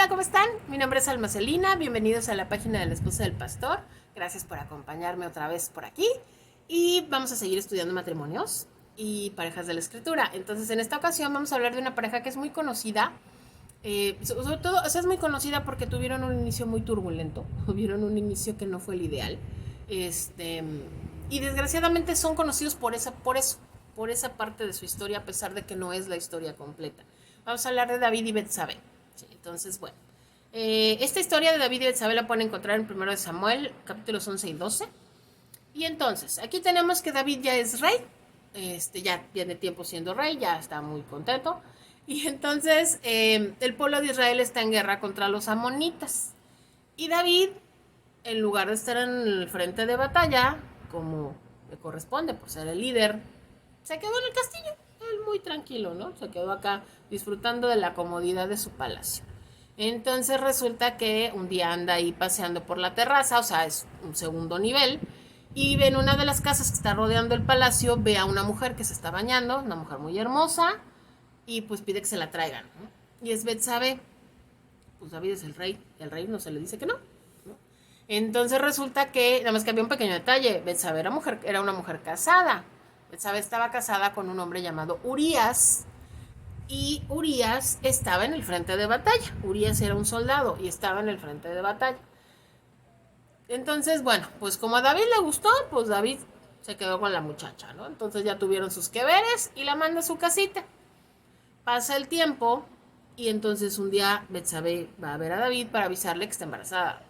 Hola, ¿cómo están? Mi nombre es Alma Celina, bienvenidos a la página de la esposa del pastor. Gracias por acompañarme otra vez por aquí. Y vamos a seguir estudiando matrimonios y parejas de la escritura. Entonces, en esta ocasión vamos a hablar de una pareja que es muy conocida. Sobre todo, o sea, es muy conocida porque tuvieron un inicio muy turbulento. Tuvieron un inicio que no fue el ideal. Este, y desgraciadamente son conocidos por esa parte de su historia, a pesar de que no es la historia completa. Vamos a hablar de David y Betsabé. Sí, entonces, bueno. Esta historia de David y Betsabé la pueden encontrar en 1 de Samuel, capítulos 11 y 12. Y entonces, aquí tenemos que David ya es rey. Ya tiene tiempo siendo rey, ya está muy contento. Y entonces, el pueblo de Israel está en guerra contra los amonitas. Y David, en lugar de estar en el frente de batalla, como le corresponde por ser el líder, se quedó en el castillo. Él muy tranquilo, ¿no? Se quedó acá disfrutando de la comodidad de su palacio. Entonces resulta que un día anda ahí paseando por la terraza, o sea, es un segundo nivel, y ve en una de las casas que está rodeando el palacio, ve a una mujer que se está bañando, una mujer muy hermosa, y pues pide que se la traigan, ¿no? Y es Betsabé. Pues David es el rey no se le dice que no. Entonces resulta que, nada más que había un pequeño detalle, Betsabé era una mujer casada. Betsabé estaba casada con un hombre llamado Urías, y Urías estaba en el frente de batalla. Urías era un soldado y estaba en el frente de batalla. Entonces, bueno, pues como a David le gustó, pues David se quedó con la muchacha, ¿no? Entonces ya tuvieron sus que veres y la manda a su casita. Pasa el tiempo y entonces un día Betsabé va a ver a David para avisarle que está embarazada.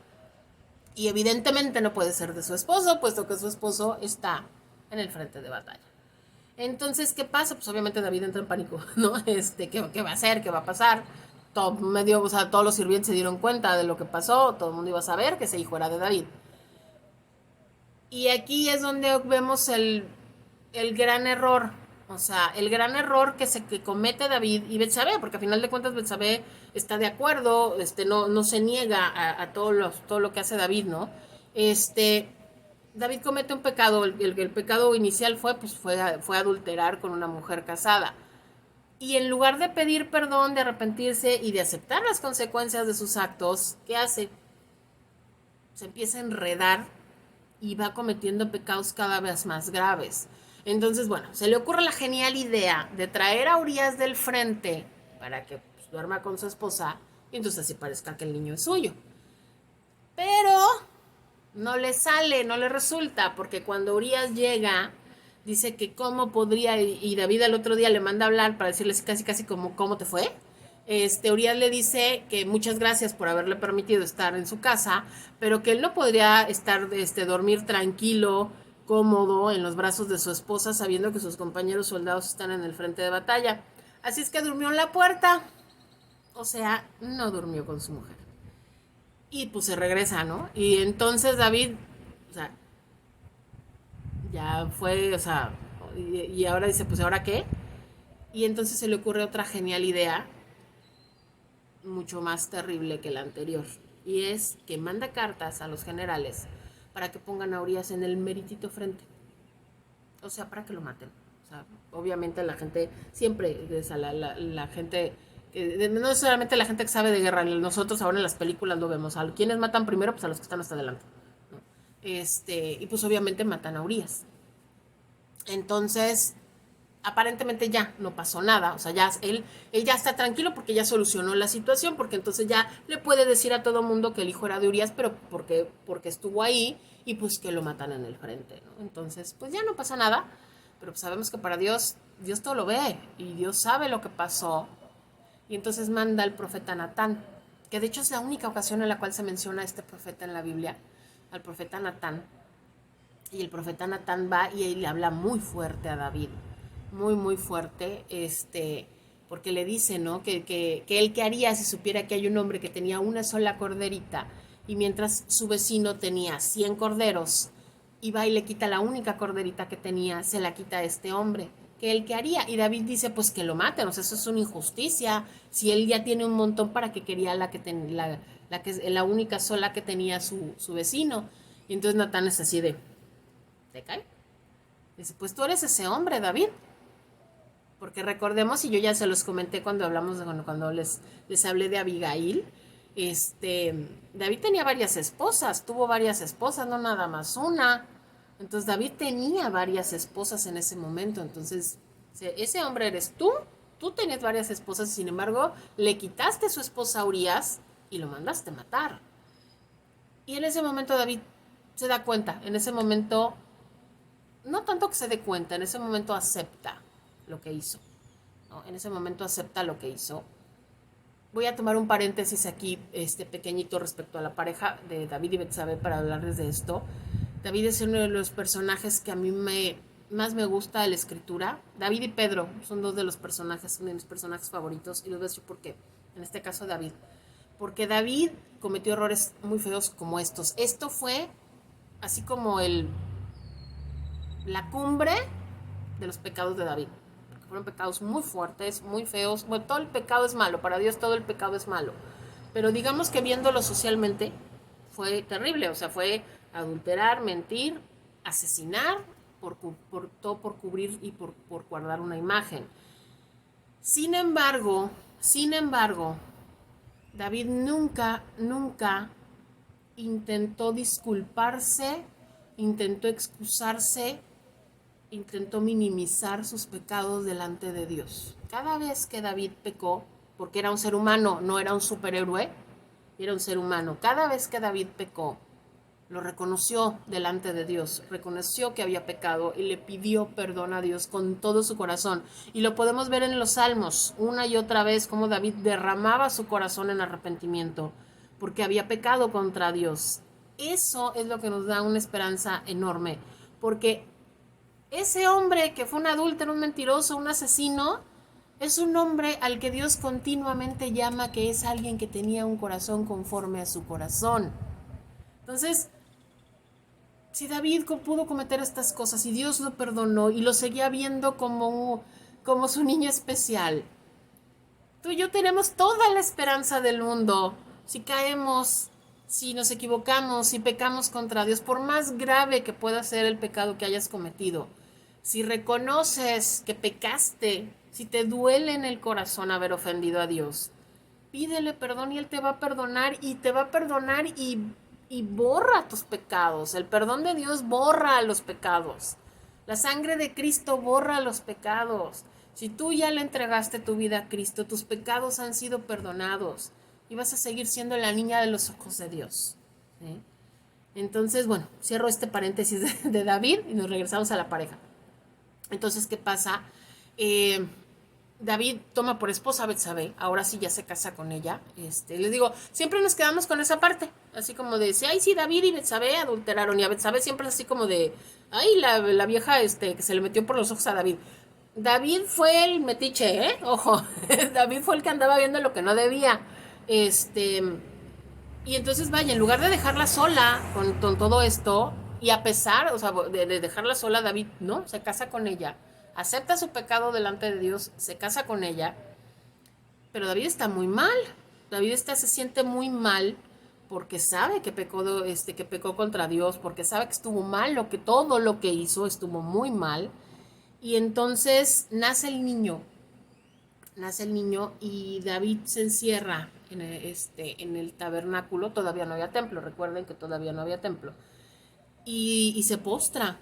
Y evidentemente no puede ser de su esposo, puesto que su esposo está en el frente de batalla. Entonces, ¿qué pasa? Pues obviamente David entra en pánico, ¿no? ¿Qué va a hacer? ¿Qué va a pasar? O sea, todos los sirvientes se dieron cuenta de lo que pasó, todo el mundo iba a saber que ese hijo era de David. Y aquí es donde vemos el gran error, o sea, el gran error que comete David y Betsabé, porque al final de cuentas Betsabé está de acuerdo, no se niega a todo lo que hace David, ¿no? David comete un pecado, el pecado inicial fue adulterar con una mujer casada. Y en lugar de pedir perdón, de arrepentirse y de aceptar las consecuencias de sus actos, ¿qué hace? Se empieza a enredar y va cometiendo pecados cada vez más graves. Entonces, bueno, se le ocurre la genial idea de traer a Urias del frente para que pues, duerma con su esposa y entonces así parezca que el niño es suyo. Pero no le sale, no le resulta, porque cuando Urias llega, dice que cómo podría, y David al otro día le manda a hablar para decirle casi casi como cómo te fue. Urias le dice que muchas gracias por haberle permitido estar en su casa, pero que él no podría dormir tranquilo, cómodo, en los brazos de su esposa, sabiendo que sus compañeros soldados están en el frente de batalla. Así es que durmió en la puerta, o sea, no durmió con su mujer. Y pues se regresa, ¿no? Y entonces David, o sea, ya fue, o sea, y ahora dice, pues ¿ahora qué? Y entonces se le ocurre otra genial idea, mucho más terrible que la anterior. Y es que manda cartas a los generales para que pongan a Urias en el meritito frente. O sea, para que lo maten. O sea, obviamente la gente, siempre, o sea, la gente, no solamente la gente que sabe de guerra, nosotros ahora en las películas lo vemos. ¿A quienes matan primero? Pues a los que están hasta adelante. ¿No? Y pues obviamente matan a Urias. Entonces, aparentemente ya no pasó nada, o sea, él ya está tranquilo porque ya solucionó la situación, porque entonces ya le puede decir a todo mundo que el hijo era de Urias, pero porque estuvo ahí y pues que lo matan en el frente, ¿no? Entonces, pues ya no pasa nada, pero pues sabemos que para Dios, Dios todo lo ve y Dios sabe lo que pasó, y entonces manda al profeta Natán, que de hecho es la única ocasión en la cual se menciona a este profeta en la Biblia, al profeta Natán, y el profeta Natán va y le habla muy fuerte a David, muy, muy fuerte, porque le dice, ¿no? Que él qué haría si supiera que hay un hombre que tenía una sola corderita y mientras su vecino tenía 100 corderos y va y le quita la única corderita que tenía, se la quita a este hombre. ¿Que él qué haría? Y David dice, pues que lo maten, o sea, eso es una injusticia. Si él ya tiene un montón, ¿para qué quería la única sola que tenía su vecino? Y entonces Natán es así de, ¿te cae? Dice, pues tú eres ese hombre, David. Porque recordemos, y yo ya se los comenté cuando hablamos, cuando les hablé de Abigail, David tenía varias esposas, tuvo varias esposas, no nada más una. Entonces David tenía varias esposas en ese momento. Entonces, ese hombre eres tú tenías varias esposas, sin embargo, le quitaste su esposa a Urías y lo mandaste matar. Y en ese momento David se da cuenta, en ese momento, no tanto que se dé cuenta, en ese momento acepta lo que hizo, ¿no? En ese momento acepta lo que hizo. Voy a tomar un paréntesis aquí, pequeñito respecto a la pareja de David y Betsabé para hablarles de esto. David es uno de los personajes que a mí más me gusta de la escritura. David y Pedro son dos de los personajes, uno de mis personajes favoritos, y les voy a decir por qué. En este caso David. Porque David cometió errores muy feos como estos. Esto fue así como la cumbre de los pecados de David. Porque fueron pecados muy fuertes, muy feos. Bueno, todo el pecado es malo. Para Dios todo el pecado es malo. Pero digamos que viéndolo socialmente fue terrible. O sea, fue adulterar, mentir, asesinar, todo por cubrir y por guardar una imagen. Sin embargo, David nunca intentó disculparse, intentó excusarse, intentó minimizar sus pecados delante de Dios. Cada vez que David pecó, porque era un ser humano, no era un superhéroe, era un ser humano, cada vez que David pecó, lo reconoció delante de Dios, reconoció que había pecado y le pidió perdón a Dios con todo su corazón. Y lo podemos ver en los Salmos, una y otra vez, cómo David derramaba su corazón en arrepentimiento, porque había pecado contra Dios. Eso es lo que nos da una esperanza enorme, porque ese hombre que fue un adúltero, un mentiroso, un asesino, es un hombre al que Dios continuamente llama que es alguien que tenía un corazón conforme a su corazón. Entonces, si David pudo cometer estas cosas y Dios lo perdonó y lo seguía viendo como su niño especial, tú y yo tenemos toda la esperanza del mundo. Si caemos, si nos equivocamos, si pecamos contra Dios, por más grave que pueda ser el pecado que hayas cometido, si reconoces que pecaste, si te duele en el corazón haber ofendido a Dios, pídele perdón y Él te va a perdonar y te va a perdonar y borra tus pecados. El perdón de Dios borra los pecados. La sangre de Cristo borra los pecados. Si tú ya le entregaste tu vida a Cristo, tus pecados han sido perdonados y vas a seguir siendo la niña de los ojos de Dios. ¿Sí? Entonces, bueno, cierro este paréntesis de David y nos regresamos a la pareja. Entonces, ¿qué pasa? David toma por esposa a Betsabé, ahora sí ya se casa con ella. Les digo, siempre nos quedamos con esa parte, así como de, ay, sí, David y Betsabé adulteraron, y a Betsabé siempre es así como de, ay, la vieja que se le metió por los ojos a David. David fue el metiche, ojo, David fue el que andaba viendo lo que no debía. Y entonces, vaya, en lugar de dejarla sola con todo esto, y a pesar, o sea, de dejarla sola, David, ¿no? Se casa con ella, acepta su pecado delante de Dios, se casa con ella, pero David está muy mal. David se siente muy mal porque sabe que pecó contra Dios, porque sabe que estuvo mal, todo lo que hizo estuvo muy mal. Y entonces nace el niño y David se encierra en el tabernáculo. Todavía no había templo, recuerden que todavía no había templo, y se postra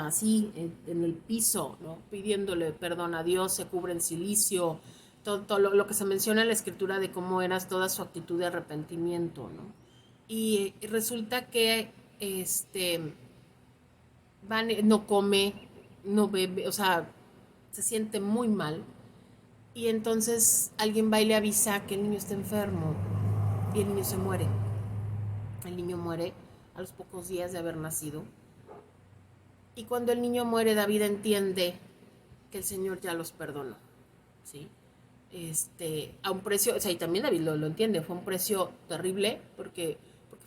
así en el piso, ¿no? Pidiéndole perdón a Dios, se cubre en silicio, todo lo que se menciona en la escritura de cómo era toda su actitud de arrepentimiento, ¿no? Y resulta que no come, no bebe, o sea, se siente muy mal. Y entonces alguien va y le avisa que el niño está enfermo y el niño se muere. El niño muere a los pocos días de haber nacido. Y cuando el niño muere, David entiende que el Señor ya los perdonó, ¿sí? A un precio, o sea, y también David lo entiende, fue un precio terrible porque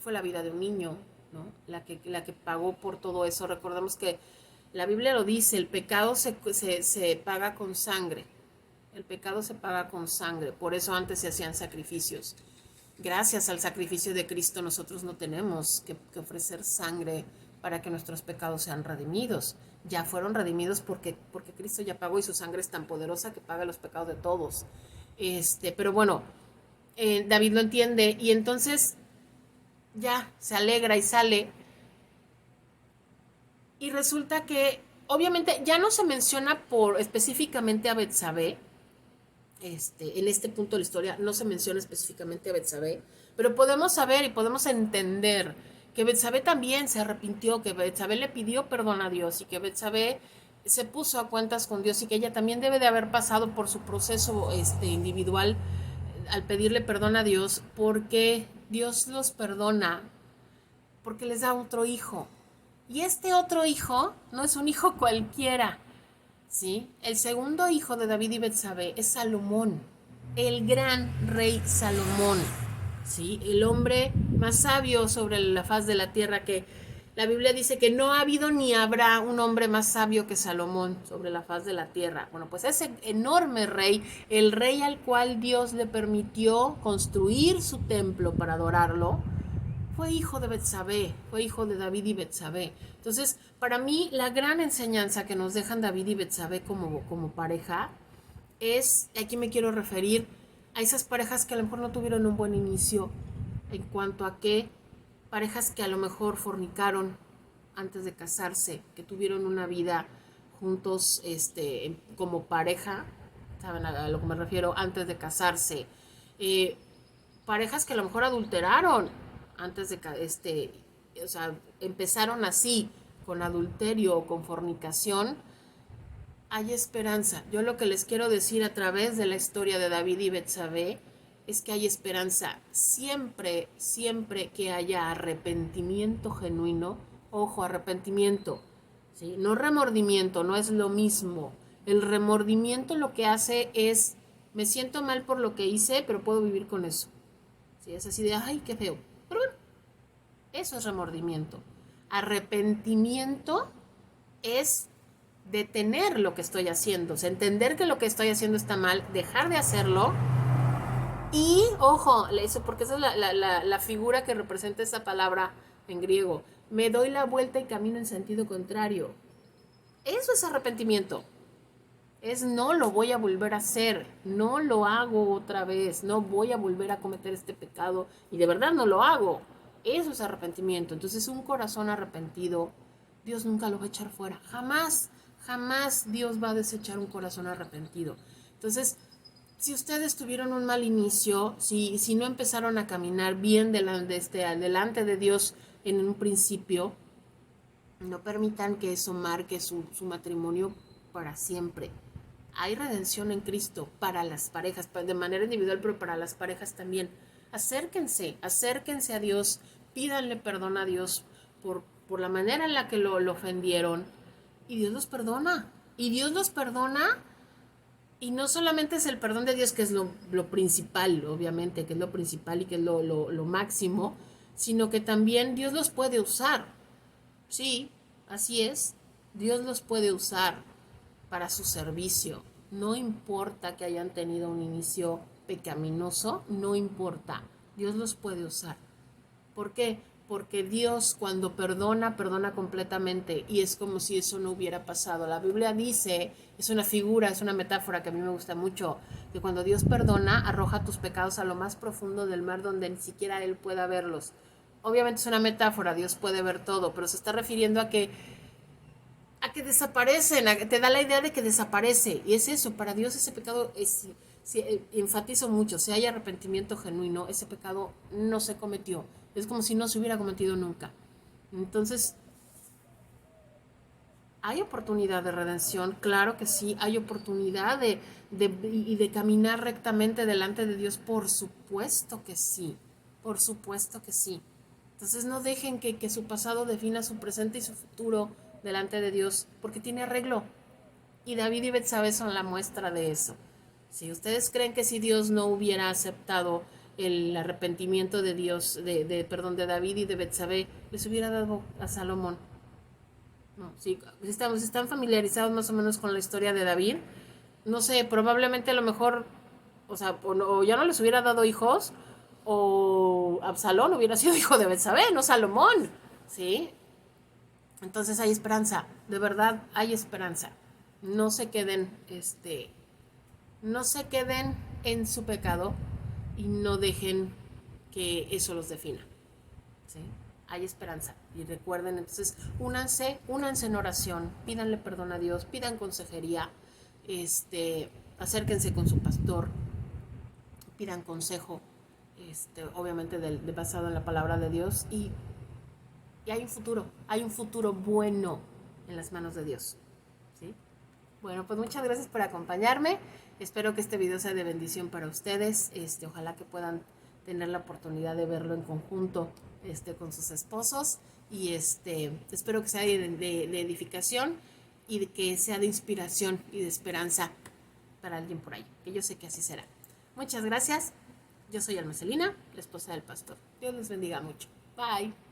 fue la vida de un niño, ¿no? La que pagó por todo eso. Recordemos que la Biblia lo dice, el pecado se paga con sangre. El pecado se paga con sangre, por eso antes se hacían sacrificios. Gracias al sacrificio de Cristo nosotros no tenemos que ofrecer sangre para que nuestros pecados sean redimidos. Ya fueron redimidos porque Cristo ya pagó y su sangre es tan poderosa que paga los pecados de todos. Pero bueno, David lo entiende y entonces ya se alegra y sale. Y resulta que, obviamente, ya no se menciona por específicamente a Betsabé. En este punto de la historia no se menciona específicamente a Betsabé, pero podemos saber y podemos entender que Betsabé también se arrepintió, que Betsabé le pidió perdón a Dios y que Betsabé se puso a cuentas con Dios y que ella también debe de haber pasado por su proceso individual al pedirle perdón a Dios, porque Dios los perdona, porque les da otro hijo. Y este otro hijo no es un hijo cualquiera, ¿sí? El segundo hijo de David y Betsabé es Salomón, el gran rey Salomón, ¿sí? El hombre más sabio sobre la faz de la tierra, que la Biblia dice que no ha habido ni habrá un hombre más sabio que Salomón sobre la faz de la tierra. Bueno, pues ese enorme rey, el rey al cual Dios le permitió construir su templo para adorarlo, fue hijo de Betsabé, fue hijo de David y Betsabé. Entonces, para mí, la gran enseñanza que nos dejan David y Betsabé como pareja es, aquí me quiero referir a esas parejas que a lo mejor no tuvieron un buen inicio, en cuanto a que parejas que a lo mejor fornicaron antes de casarse, que tuvieron una vida juntos como pareja, ¿saben a lo que me refiero? Antes de casarse. Eh, Parejas que a lo mejor adulteraron antes de o sea, empezaron así, con adulterio o con fornicación. Hay esperanza. Yo lo que les quiero decir a través de la historia de David y Betsabé es que hay esperanza. Siempre, siempre que haya arrepentimiento genuino, ojo, arrepentimiento, ¿sí? No remordimiento, no es lo mismo. El remordimiento lo que hace es, me siento mal por lo que hice, pero puedo vivir con eso. ¿Sí? Es así de, ay, qué feo. Pero bueno, eso es remordimiento. Arrepentimiento es detener lo que estoy haciendo, o sea, entender que lo que estoy haciendo está mal, dejar de hacerlo y, ojo, eso porque esa es la figura que representa esa palabra en griego. Me doy la vuelta y camino en sentido contrario. Eso es arrepentimiento. Es no lo voy a volver a hacer, no lo hago otra vez, no voy a volver a cometer este pecado y de verdad no lo hago. Eso es arrepentimiento. Entonces un corazón arrepentido, Dios nunca lo va a echar fuera. Jamás, jamás Dios va a desechar un corazón arrepentido. Entonces, si ustedes tuvieron un mal inicio, si no empezaron a caminar bien delante de Dios en un principio, no permitan que eso marque su matrimonio para siempre. Hay redención en Cristo para las parejas, de manera individual, pero para las parejas también. Acérquense, acérquense a Dios, pídanle perdón a Dios por la manera en la que lo ofendieron, y Dios los perdona. Y Dios los perdona, y no solamente es el perdón de Dios, que es lo principal, obviamente, que es lo principal y que es lo máximo, sino que también Dios los puede usar. Sí, así es. Dios los puede usar para su servicio. No importa que hayan tenido un inicio pecaminoso, no importa. Dios los puede usar. ¿Por qué? Porque Dios cuando perdona, perdona completamente y es como si eso no hubiera pasado. La Biblia dice, es una figura, es una metáfora que a mí me gusta mucho, que cuando Dios perdona, arroja tus pecados a lo más profundo del mar donde ni siquiera Él pueda verlos. Obviamente es una metáfora, Dios puede ver todo, pero se está refiriendo a que desaparecen, te da la idea de que desaparece. Y es eso, para Dios ese pecado enfatizo mucho, si hay arrepentimiento genuino, ese pecado no se cometió. Es como si no se hubiera cometido nunca. Entonces, ¿hay oportunidad de redención? Claro que sí, hay oportunidad de caminar rectamente delante de Dios, por supuesto que sí, por supuesto que sí. Entonces no dejen que su pasado defina su presente y su futuro delante de Dios, porque tiene arreglo. Y David y Betsabé son la muestra de eso. Si ustedes creen que si Dios no hubiera aceptado el arrepentimiento de Dios, de David y de Betsabé, les hubiera dado a Salomón. No, sí, están familiarizados más o menos con la historia de David. No sé, probablemente a lo mejor, o sea, o ya no les hubiera dado hijos, o Absalón hubiera sido hijo de Betsabé, no Salomón, ¿sí? Entonces hay esperanza, de verdad hay esperanza. No se queden, no se queden en su pecado, y no dejen que eso los defina, ¿sí? Hay esperanza. Y recuerden, entonces, únanse en oración, pídanle perdón a Dios, pidan consejería, acérquense con su pastor, pidan consejo, obviamente basado en la palabra de Dios, y hay un futuro bueno en las manos de Dios, ¿sí? Bueno, pues muchas gracias por acompañarme. Espero que este video sea de bendición para ustedes. Ojalá que puedan tener la oportunidad de verlo en conjunto, con sus esposos. Y espero que sea de edificación y de que sea de inspiración y de esperanza para alguien por ahí, que yo sé que así será. Muchas gracias. Yo soy Alma Celina, la esposa del pastor. Dios les bendiga mucho. Bye.